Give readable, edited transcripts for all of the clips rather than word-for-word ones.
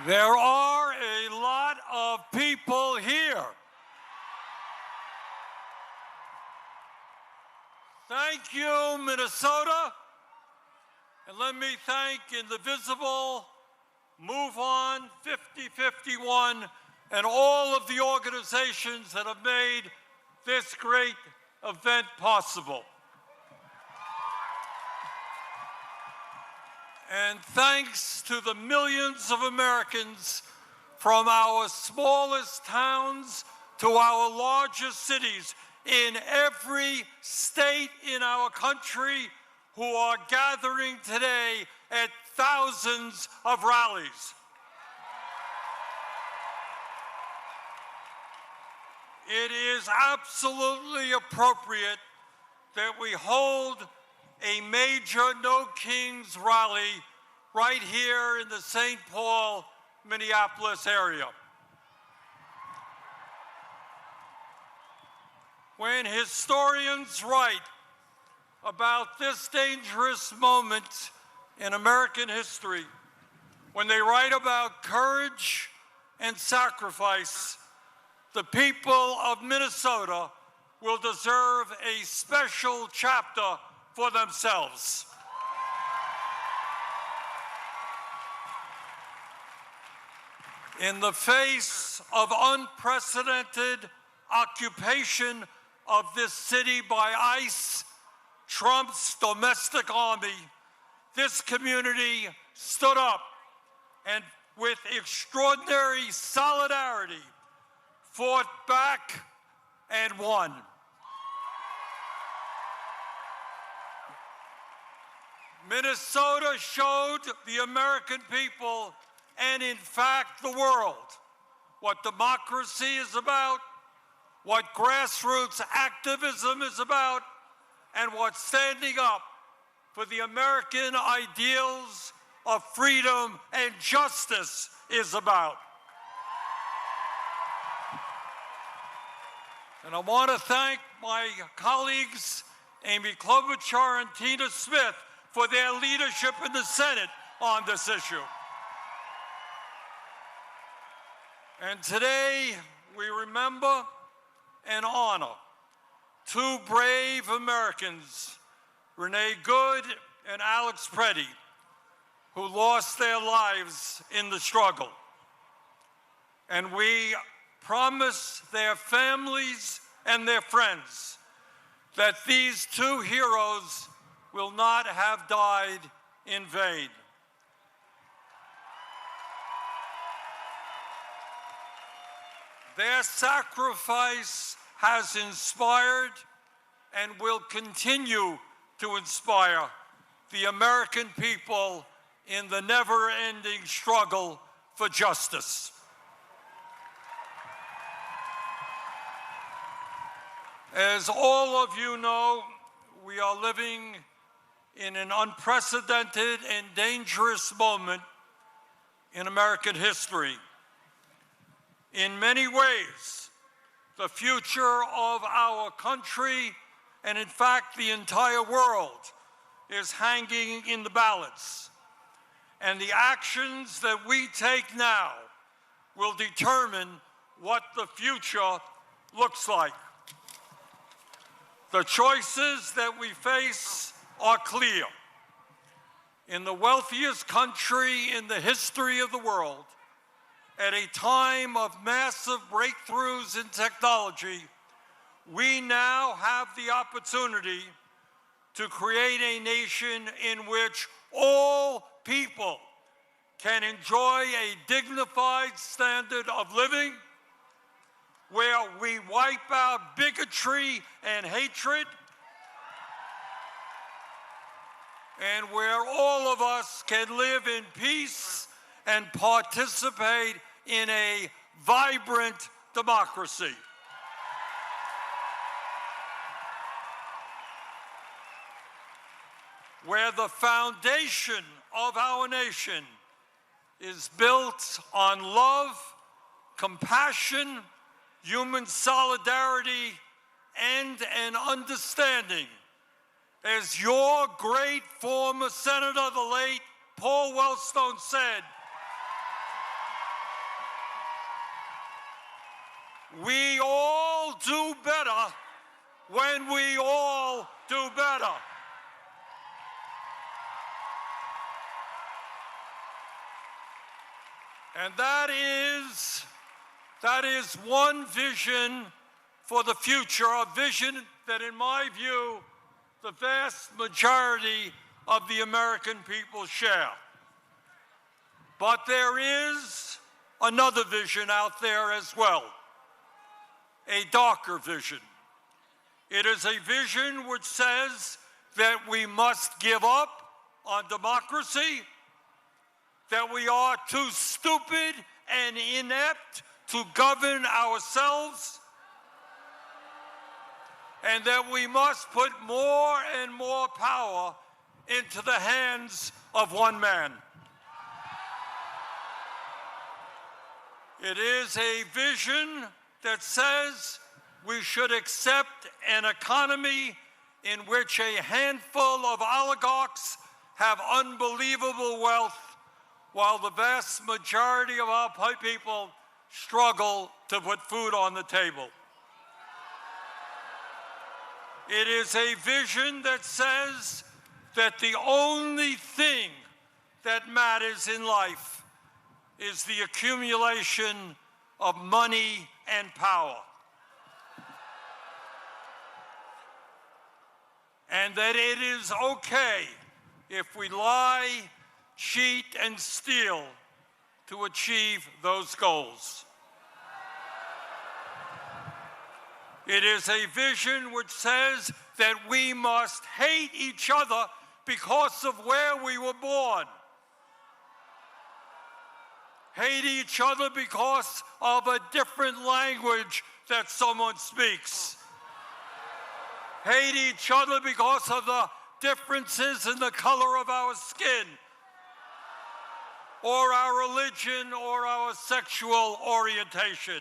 There are a lot of people here. Thank you, Minnesota. And let me thank Indivisible, Move On, 5051, and all of the organizations that have made this great event possible. And thanks to the millions of Americans from our smallest towns to our largest cities in every state in our country who are gathering today at thousands of rallies. It is absolutely appropriate that we hold a major No Kings rally right here in the St. Paul, Minneapolis area. When historians write about this dangerous moment in American history, when they write about courage and sacrifice, the people of Minnesota will deserve a special chapter for themselves. In the face of unprecedented occupation of this city by ICE, Trump's domestic army, this community stood up and with extraordinary solidarity fought back and won. Minnesota showed the American people and, in fact, the world what democracy is about, what grassroots activism is about, and what standing up for the American ideals of freedom and justice is about. And I want to thank my colleagues, Amy Klobuchar and Tina Smith, for their leadership in the Senate on this issue. And today, we remember and honor two brave Americans, Renee Good and Alex Preddy, who lost their lives in the struggle. And we promise their families and their friends that these two heroes will not have died in vain. Their sacrifice has inspired and will continue to inspire the American people in the never-ending struggle for justice. As all of you know, we are living in an unprecedented and dangerous moment in American history. In many ways, the future of our country, and in fact the entire world, is hanging in the balance. And the actions that we take now will determine what the future looks like. The choices that we face are clear. In the wealthiest country in the history of the world, at a time of massive breakthroughs in technology, we now have the opportunity to create a nation in which all people can enjoy a dignified standard of living, where we wipe out bigotry and hatred, and where all of us can live in peace and participate in a vibrant democracy. Where the foundation of our nation is built on love, compassion, human solidarity, and an understanding. As your great former senator, the late Paul Wellstone, said, We all do better when we all do better. And that is one vision for the future, a vision that, in my view, the vast majority of the American people share. But there is another vision out there as well, a darker vision. It is a vision which says that we must give up on democracy, that we are too stupid and inept to govern ourselves, and that we must put more and more power into the hands of one man. It is a vision that says we should accept an economy in which a handful of oligarchs have unbelievable wealth, while the vast majority of our people struggle to put food on the table. It is a vision that says that the only thing that matters in life is the accumulation of money and power. And that it is okay if we lie, cheat, and steal to achieve those goals. It is a vision which says that we must hate each other because of where we were born. Hate each other because of a different language that someone speaks. Hate each other because of the differences in the color of our skin, or our religion, or our sexual orientation.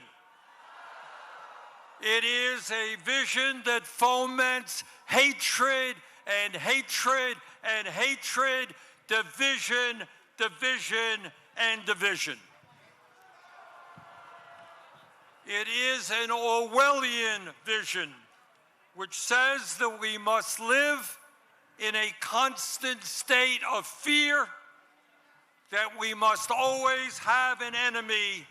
It is a vision that foments hatred and hatred and hatred, division, division, and division. It is an Orwellian vision which says that we must live in a constant state of fear, that we must always have an enemy,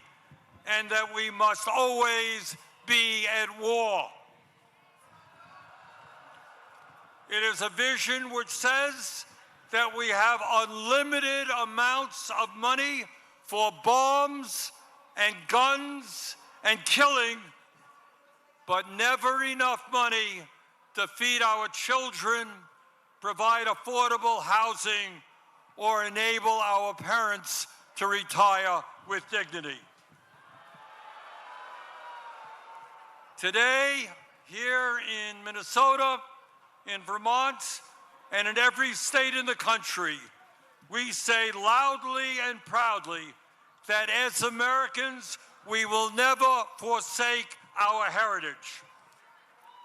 and that we must always be at war. It is a vision which says that we have unlimited amounts of money for bombs and guns and killing, but never enough money to feed our children, provide affordable housing, or enable our parents to retire with dignity. Today, here in Minnesota, in Vermont, and in every state in the country, we say loudly and proudly that as Americans, we will never forsake our heritage.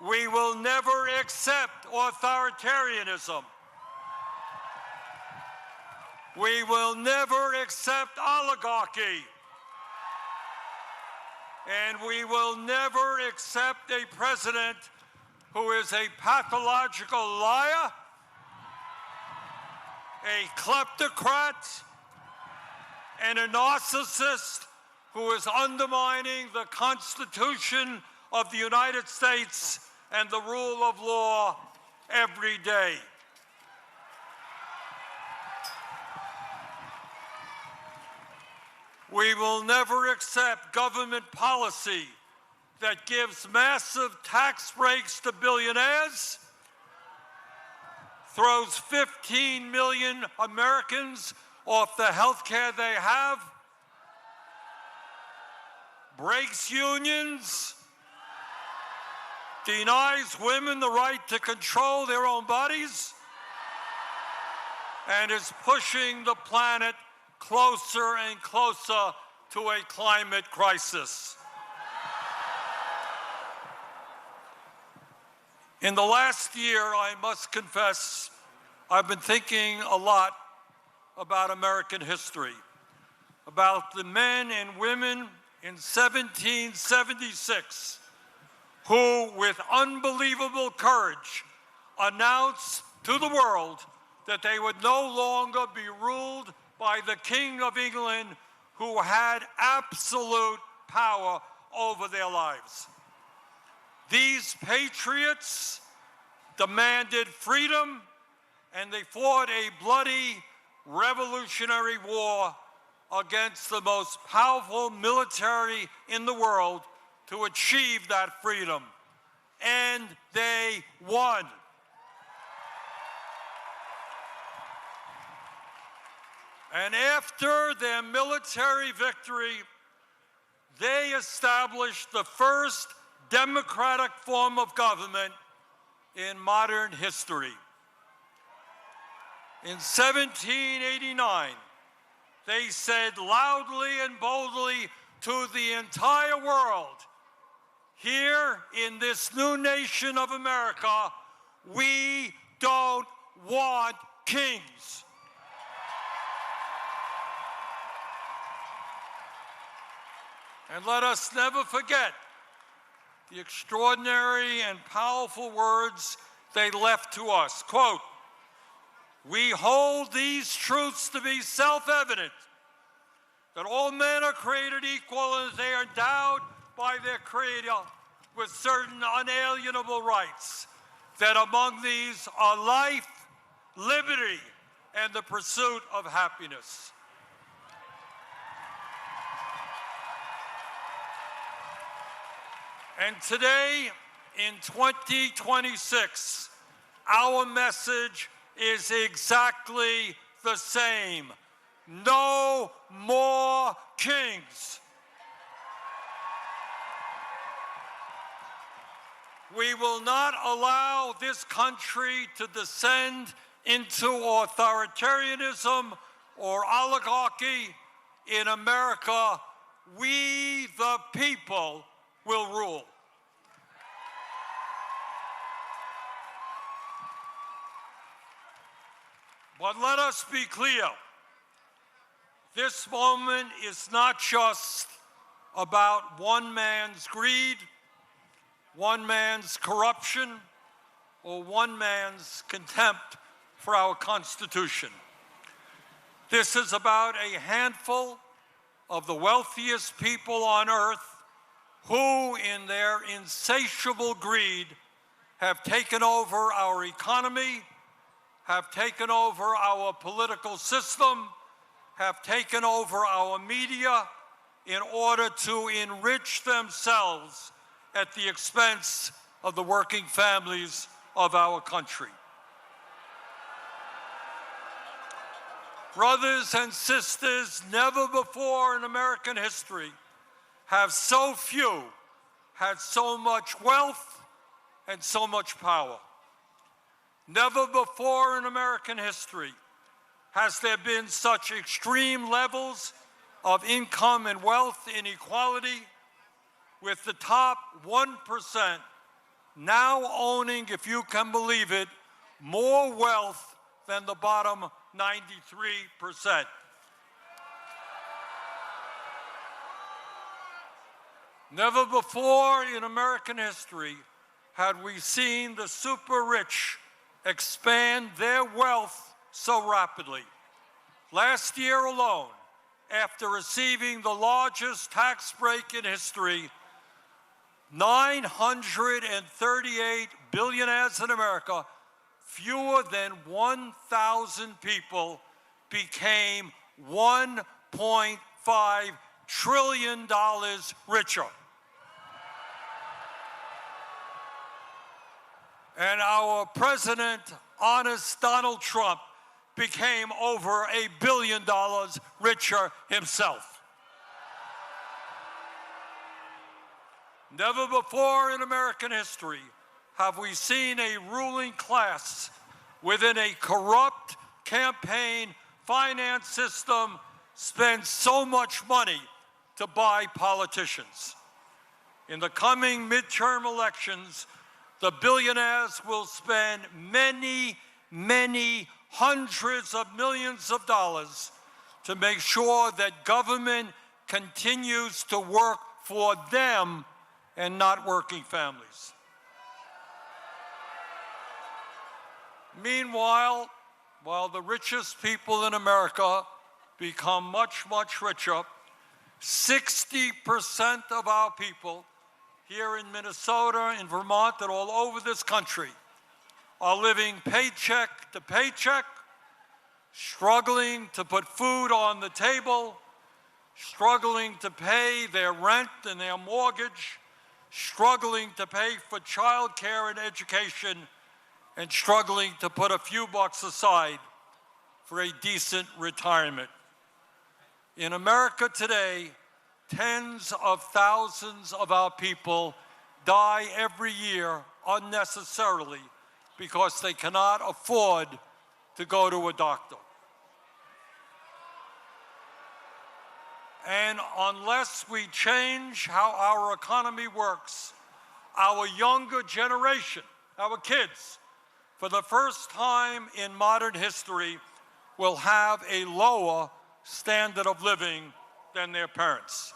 We will never accept authoritarianism. We will never accept oligarchy. And we will never accept a president who is a pathological liar, a kleptocrat, and a narcissist who is undermining the Constitution of the United States and the rule of law every day. We will never accept government policy that gives massive tax breaks to billionaires, throws 15 million Americans off the health care they have, breaks unions, denies women the right to control their own bodies, and is pushing the planet closer and closer to a climate crisis. In the last year, I must confess, I've been thinking a lot about American history, about the men and women in 1776, who, with unbelievable courage, announced to the world that they would no longer be ruled by the King of England, who had absolute power over their lives. These patriots demanded freedom, and they fought a bloody revolutionary war against the most powerful military in the world to achieve that freedom. And they won. And after their military victory, they established the first democratic form of government in modern history. In 1789, they said loudly and boldly to the entire world, here in this new nation of America, we don't want kings. And let us never forget the extraordinary and powerful words they left to us. Quote, "We hold these truths to be self-evident, that all men are created equal and they are endowed by their Creator with certain unalienable rights, that among these are life, liberty, and the pursuit of happiness." And today, in 2026, our message is exactly the same. No more kings. We will not allow this country to descend into authoritarianism or oligarchy. In America, we, the people, will rule. But let us be clear. This moment is not just about one man's greed, one man's corruption, or one man's contempt for our Constitution. This is about a handful of the wealthiest people on earth who, in their insatiable greed, have taken over our economy, have taken over our political system, have taken over our media in order to enrich themselves at the expense of the working families of our country. Brothers and sisters, never before in American history have so few had so much wealth and so much power. Never before in American history has there been such extreme levels of income and wealth inequality, with the top 1% now owning, if you can believe it, more wealth than the bottom 93%. Never before in American history had we seen the super rich expand their wealth so rapidly. Last year alone, after receiving the largest tax break in history, 938 billionaires in America, fewer than 1,000 people, became $1.5 trillion richer. And our president, honest Donald Trump, became over $1 billion richer himself. Never before in American history have we seen a ruling class within a corrupt campaign finance system spend so much money to buy politicians. In the coming midterm elections, the billionaires will spend many, many hundreds of millions of dollars to make sure that government continues to work for them and not working families. Meanwhile, while the richest people in America become much, much richer, 60% of our people here in Minnesota, in Vermont, and all over this country are living paycheck to paycheck, struggling to put food on the table, struggling to pay their rent and their mortgage, struggling to pay for child care and education, and struggling to put a few bucks aside for a decent retirement. In America today, tens of thousands of our people die every year unnecessarily because they cannot afford to go to a doctor. And unless we change how our economy works, our younger generation, our kids, for the first time in modern history, will have a lower standard of living than their parents.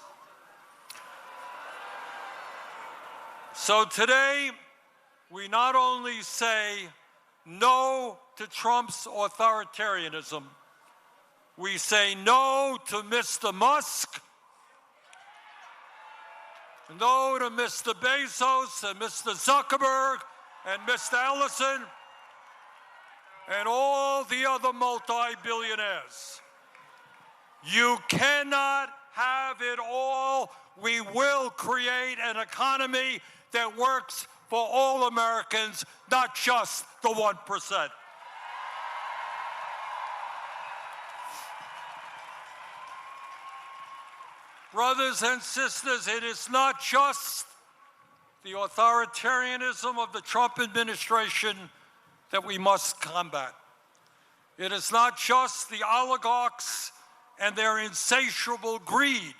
So today, we not only say no to Trump's authoritarianism, we say no to Mr. Musk, no to Mr. Bezos and Mr. Zuckerberg and Mr. Ellison and all the other multi-billionaires. You cannot have it all. We will create an economy that works for all Americans, not just the 1%. Brothers and sisters, it is not just the authoritarianism of the Trump administration that we must combat. It is not just the oligarchs and their insatiable greed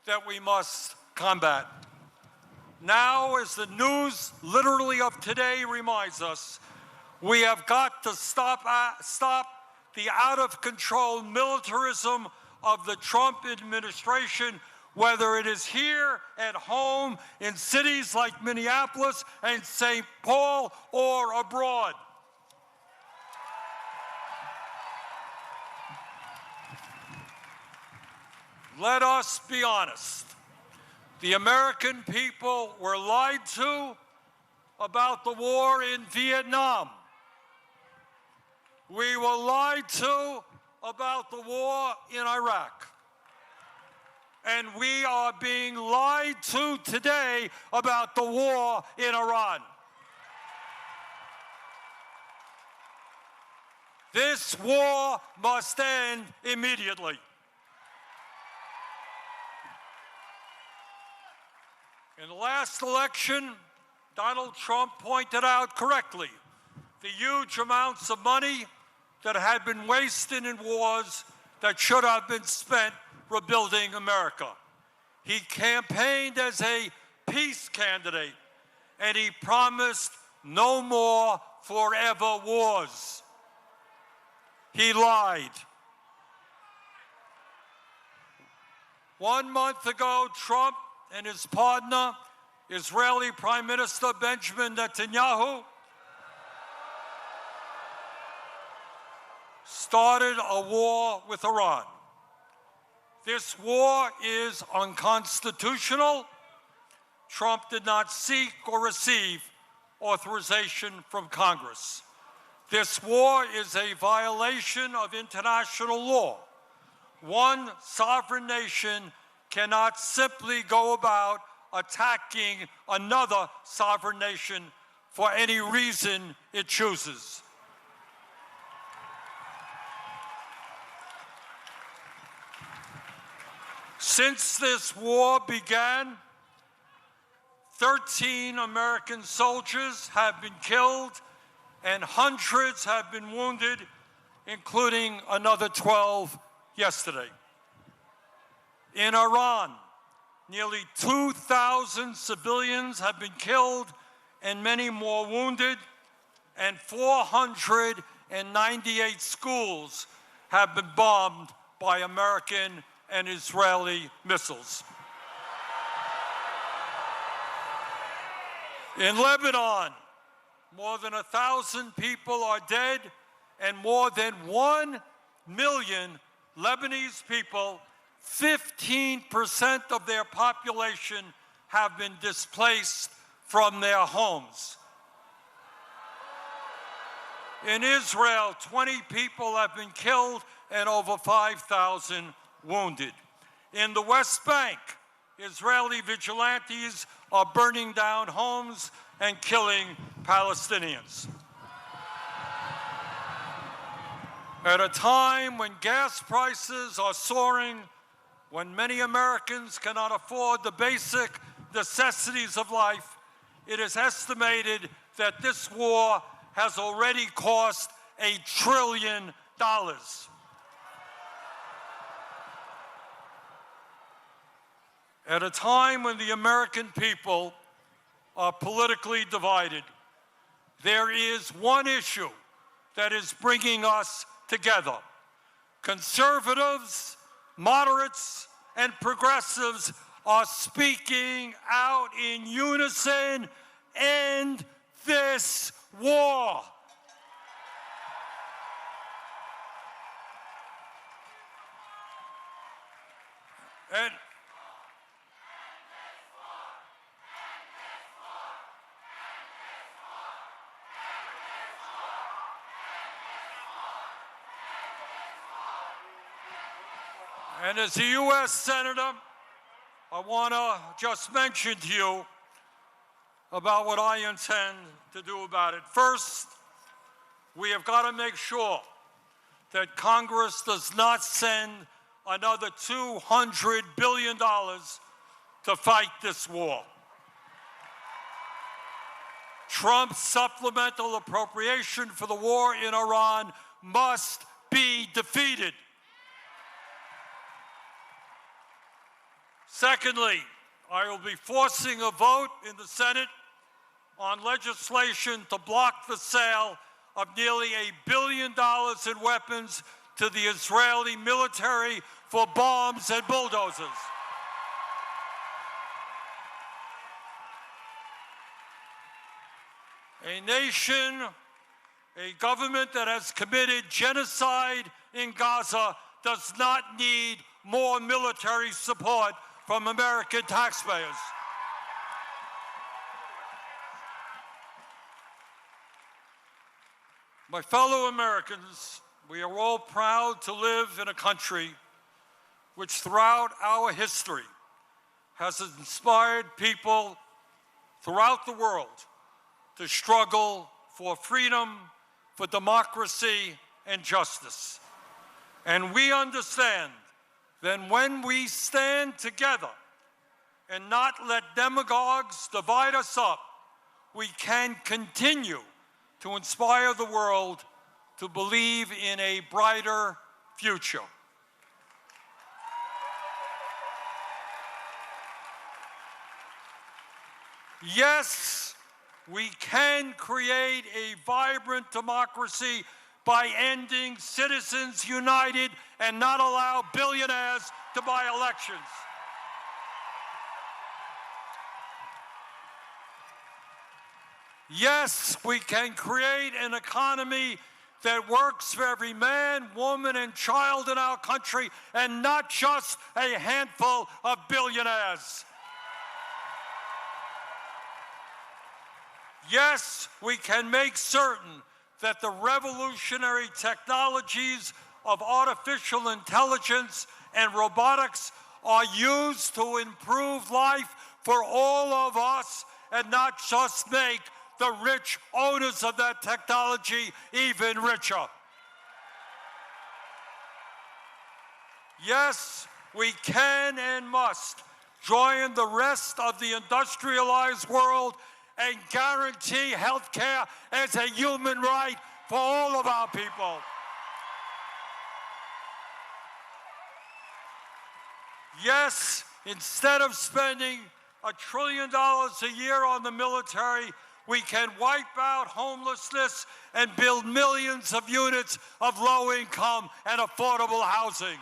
that we must combat. Now, as the news literally of today reminds us, we have got to stop the out-of-control militarism of the Trump administration, whether it is here at home in cities like Minneapolis and St. Paul or abroad. Let us be honest. The American people were lied to about the war in Vietnam. We were lied to about the war in Iraq. And we are being lied to today about the war in Iran. This war must end immediately. In the last election, Donald Trump pointed out correctly the huge amounts of money that had been wasted in wars that should have been spent rebuilding America. He campaigned as a peace candidate, and he promised no more forever wars. He lied. 1 month ago, Trump and his partner, Israeli Prime Minister Benjamin Netanyahu, started a war with Iran. This war is unconstitutional. Trump did not seek or receive authorization from Congress. This war is a violation of international law. One sovereign nation cannot simply go about attacking another sovereign nation for any reason it chooses. Since this war began, 13 American soldiers have been killed and hundreds have been wounded, including another 12 yesterday. In Iran, nearly 2,000 civilians have been killed and many more wounded, and 498 schools have been bombed by American and Israeli missiles. In Lebanon, more than 1,000 people are dead, and more than 1 million Lebanese people, 15% of their population, have been displaced from their homes. In Israel, 20 people have been killed and over 5,000 wounded. In the West Bank, Israeli vigilantes are burning down homes and killing Palestinians. At a time when gas prices are soaring, when many Americans cannot afford the basic necessities of life, it is estimated that this war has already cost $1 trillion. At a time when the American people are politically divided, there is one issue that is bringing us together. Conservatives, moderates, and progressives are speaking out in unison: end this war. And as a U.S. Senator, I want to just mention to you about what I intend to do about it. First, we have got to make sure that Congress does not send another $200 billion to fight this war. Trump's supplemental appropriation for the war in Iran must be defeated. Secondly, I will be forcing a vote in the Senate on legislation to block the sale of nearly $1 billion in weapons to the Israeli military for bombs and bulldozers. A nation, a government that has committed genocide in Gaza does not need more military support from American taxpayers. My fellow Americans, we are all proud to live in a country which throughout our history has inspired people throughout the world to struggle for freedom, for democracy, and justice. And we understand that when we stand together and not let demagogues divide us up, we can continue to inspire the world to believe in a brighter future. Yes, we can create a vibrant democracy by ending Citizens United and not allow billionaires to buy elections. Yes, we can create an economy that works for every man, woman, and child in our country, and not just a handful of billionaires. Yes, we can make certain that the revolutionary technologies of artificial intelligence and robotics are used to improve life for all of us and not just make the rich owners of that technology even richer. Yes, we can and must join the rest of the industrialized world and guarantee health care as a human right for all of our people. Yes, instead of spending $1 trillion a year on the military, we can wipe out homelessness and build millions of units of low-income and affordable housing.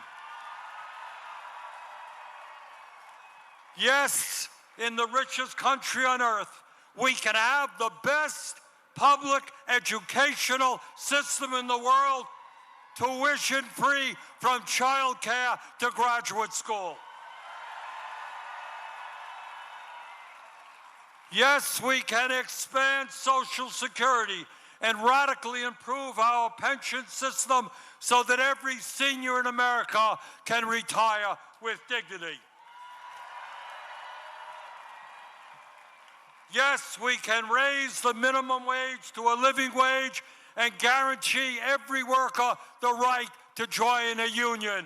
Yes, in the richest country on earth, we can have the best public educational system in the world, tuition-free from childcare to graduate school. Yes, we can expand Social Security and radically improve our pension system so that every senior in America can retire with dignity. Yes, we can raise the minimum wage to a living wage and guarantee every worker the right to join a union.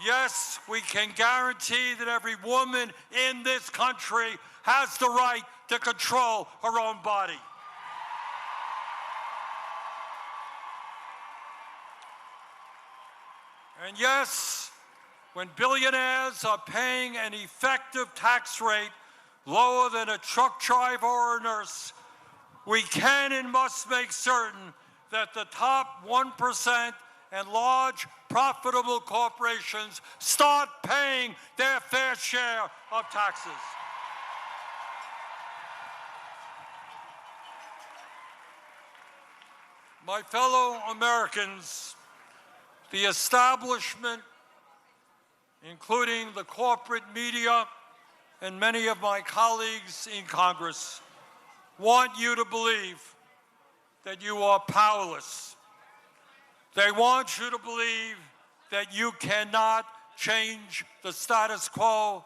Yes, we can guarantee that every woman in this country has the right to control her own body. And yes, when billionaires are paying an effective tax rate lower than a truck driver or a nurse, we can and must make certain that the top 1% and large profitable corporations start paying their fair share of taxes. My fellow Americans, the establishment, including the corporate media and many of my colleagues in Congress, want you to believe that you are powerless. They want you to believe that you cannot change the status quo,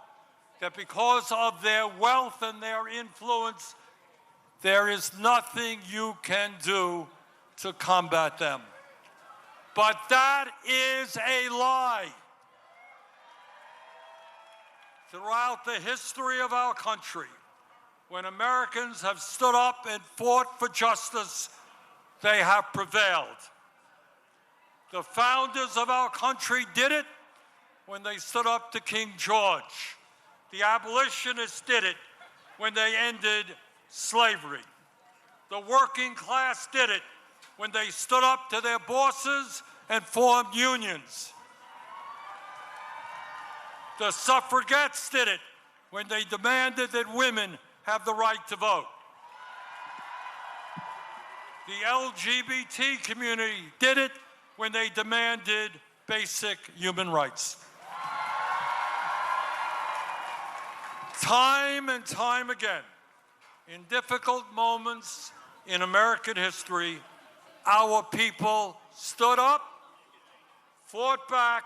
that because of their wealth and their influence, there is nothing you can do to combat them. But that is a lie. Throughout the history of our country, when Americans have stood up and fought for justice, they have prevailed. The founders of our country did it when they stood up to King George. The abolitionists did it when they ended slavery. The working class did it when they stood up to their bosses and formed unions. The suffragettes did it when they demanded that women have the right to vote. The LGBT community did it when they demanded basic human rights. Time and time again, in difficult moments in American history, our people stood up, fought back,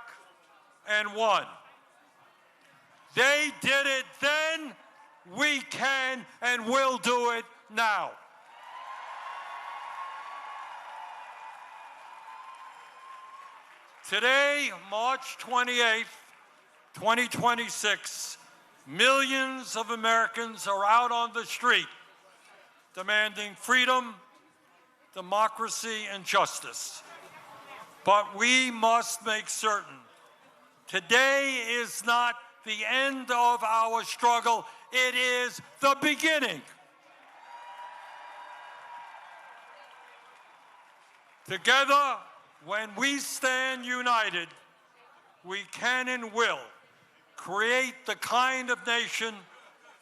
and won. They did it then, we can and will do it now. Today, March 28th, 2026, millions of Americans are out on the street demanding freedom, democracy, and justice. But we must make certain today is not the end of our struggle, it is the beginning. Together, when we stand united, we can and will create the kind of nation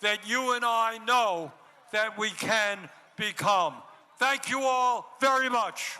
that you and I know that we can become. Thank you all very much.